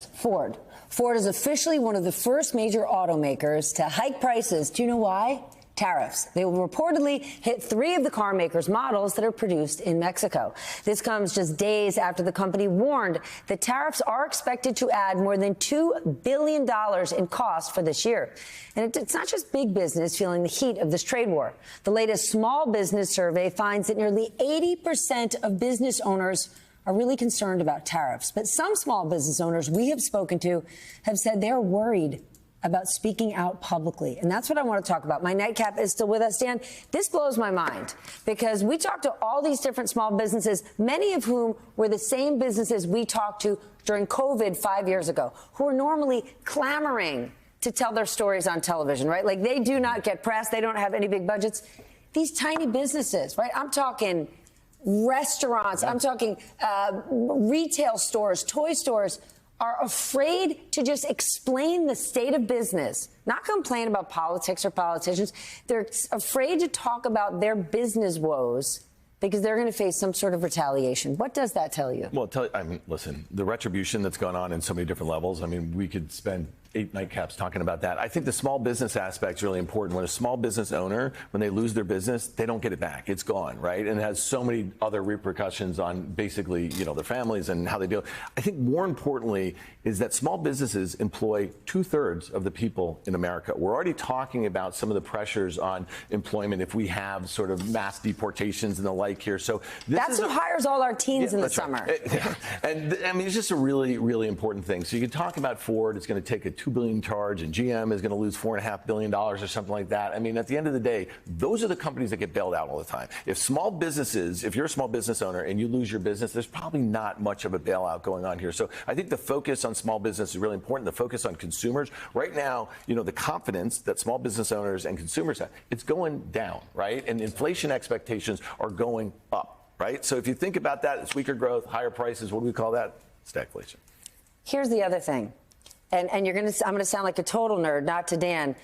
Ford. Ford is officially one of the first major automakers to hike prices. Do you know why? Tariffs. They will reportedly hit 3 of the car makers' models that are produced in Mexico. This comes just days after the company warned that tariffs are expected to add more than $2 billion in cost for this year. And it's not just big business feeling the heat of this trade war. The latest small business survey finds that nearly 80% of business owners are really concerned about tariffs. But some small business owners we have spoken to have said they're worried about speaking out publicly. And that's what I want to talk about. My nightcap is still with us, Dan. This blows my mind because we talked to all these different small businesses, many of whom were the same businesses we talked to during COVID 5 years ago, who are normally clamoring to tell their stories on television, right? Like they do not get press. They don't have any big budgets. These tiny businesses, right? I'm talking restaurants, I'm talking retail stores, toy stores, are afraid to just explain the state of business, not complain about politics or politicians. They're afraid to talk about their business woes because they're going to face some sort of retaliation. What does that tell you? Well, I mean, listen, the retribution that's gone on in so many different levels. I mean, we could spend 8 nightcaps talking about that. I think the small business aspect is really important. When a small business owner, when they lose their business, they don't get it back. It's gone, right? And it has so many other repercussions on basically, you know, their families and how they deal. I think more importantly is that small businesses employ 2/3 of the people in America. We're already talking about some of the pressures on employment if we have sort of mass deportations and the like here. So that's who hires all our teens in the summer. Right. And I mean, it's just a really, really important thing. So you can talk about Ford. It's going to take a $2 billion charge, and GM is going to lose $4.5 billion or something like that. I mean, at the end of the day, those are the companies that get bailed out all the time. If small businesses, if you're a small business owner and you lose your business, there's probably not much of a bailout going on here. So I think the focus on small business is really important. The focus on consumers right now, you know, the confidence that small business owners and consumers have, it's going down, right? And inflation expectations are going up, right? So if you think about that, it's weaker growth, higher prices. What do we call that? Stagflation. Here's the other thing. And I'm going to sound like a total nerd, not to Dan.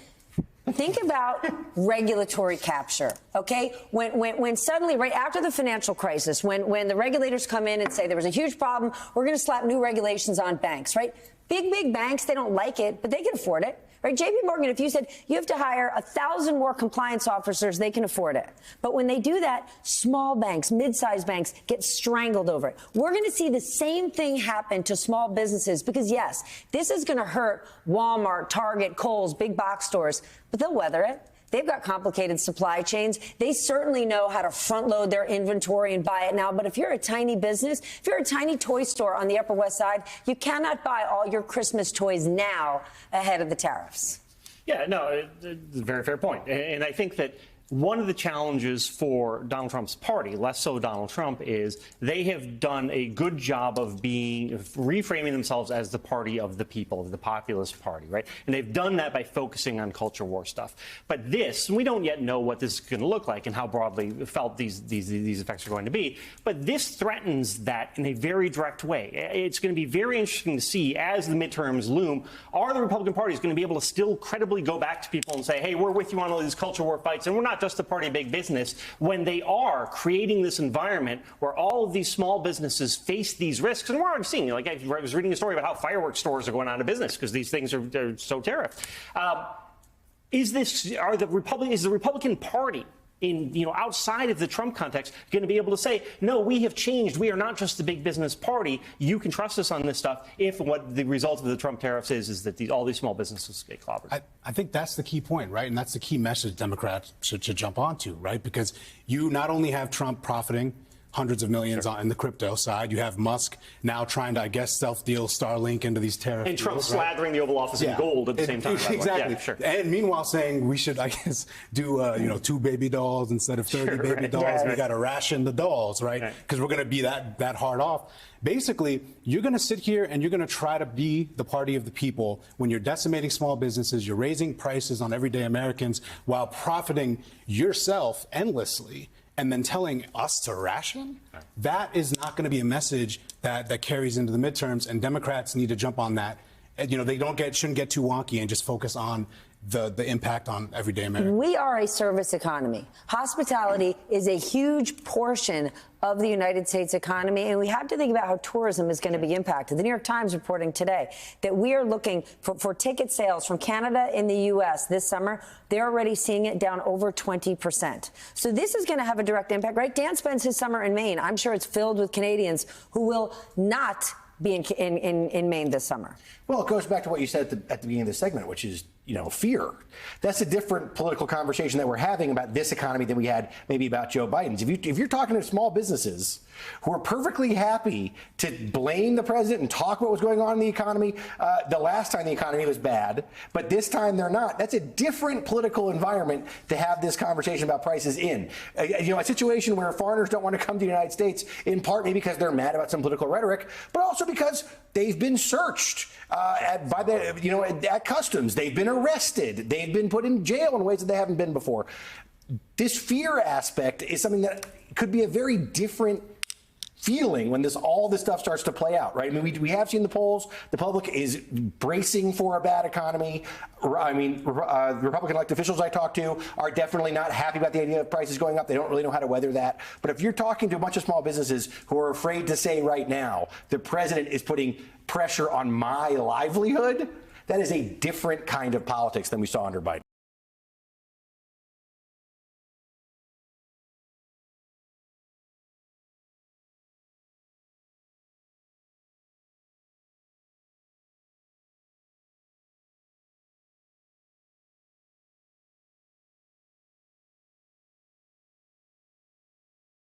Think about regulatory capture, okay? When suddenly, right after the financial crisis, when the regulators come in and say there was a huge problem, we're going to slap new regulations on banks, right? Big banks, they don't like it, but they can afford it, right? JP Morgan, if you said you have to hire 1,000 more compliance officers, they can afford it. But when they do that, small banks, mid-sized banks get strangled over it. We're going to see the same thing happen to small businesses because, yes, this is going to hurt Walmart, Target, Kohl's, big box stores, but they'll weather it. They've got complicated supply chains. They certainly know how to front load their inventory and buy it now. But if you're a tiny business, if you're a tiny toy store on the Upper West Side, you cannot buy all your Christmas toys now ahead of the tariffs. Yeah, no, it's a very fair point. And I think that one of the challenges for Donald Trump's party, less so Donald Trump, is they have done a good job of reframing themselves as the party of the people, the populist party, right? And they've done that by focusing on culture war stuff. But this, we don't yet know what this is going to look like and how broadly felt these effects are going to be. But this threatens that in a very direct way. It's going to be very interesting to see as the midterms loom, are the Republican Party going to be able to still credibly go back to people and say, hey, we're with you on all these culture war fights, and we're not just the party of big business, when they are creating this environment where all of these small businesses face these risks. And we're already seeing, like I was reading a story about how fireworks stores are going out of business because these things are so tariffed. Is the Republican Party outside of the Trump context, going to be able to say, no, we have changed. We are not just the big business party. You can trust us on this stuff if what the result of the Trump tariffs is that all these small businesses get clobbered. I think that's the key point, right? And that's the key message Democrats should jump onto, right? Because you not only have Trump profiting hundreds of millions on the crypto side. You have Musk now trying to, I guess, self-deal Starlink into these tariff and Trump deals, slathering right? the Oval Office in gold at the same time. Exactly. Yeah, sure. And meanwhile saying we should, I guess, do 2 baby dolls instead of 30 baby dolls. Right. We got to ration the dolls, right? Because we're going to be that hard off. Basically, you're going to sit here and you're going to try to be the party of the people when you're decimating small businesses, you're raising prices on everyday Americans while profiting yourself endlessly, and then telling us to ration. That is not going to be a message that carries into the midterms, and Democrats need to jump on that they shouldn't get too wonky and just focus on the impact on everyday Americans. We are a service economy. Hospitality is a huge portion of the United States economy, and we have to think about how tourism is going to be impacted. The New York Times reporting today that we are looking for ticket sales from Canada in the U.S. this summer. They're already seeing it down over 20%. So this is going to have a direct impact, right? Dan spends his summer in Maine. I'm sure it's filled with Canadians who will not be in Maine this summer. Well, it goes back to what you said at the beginning of the segment, which is, fear. That's a different political conversation that we're having about this economy than we had maybe about Joe Biden's. If you're talking to small businesses who are perfectly happy to blame the president and talk about what's going on in the economy, the last time the economy was bad, but this time they're not, that's a different political environment to have this conversation about prices in. A situation where foreigners don't want to come to the United States, in part maybe because they're mad about some political rhetoric, but also because they've been searched at customs. They've been arrested. They've been put in jail in ways that they haven't been before. This fear aspect is something that could be a very different feeling when all this stuff starts to play out, right? I mean, we have seen the polls. The public is bracing for a bad economy. I mean, Republican elected officials I talk to are definitely not happy about the idea of prices going up. They don't really know how to weather that. But if you're talking to a bunch of small businesses who are afraid to say right now, the president is putting pressure on my livelihood, that is a different kind of politics than we saw under Biden.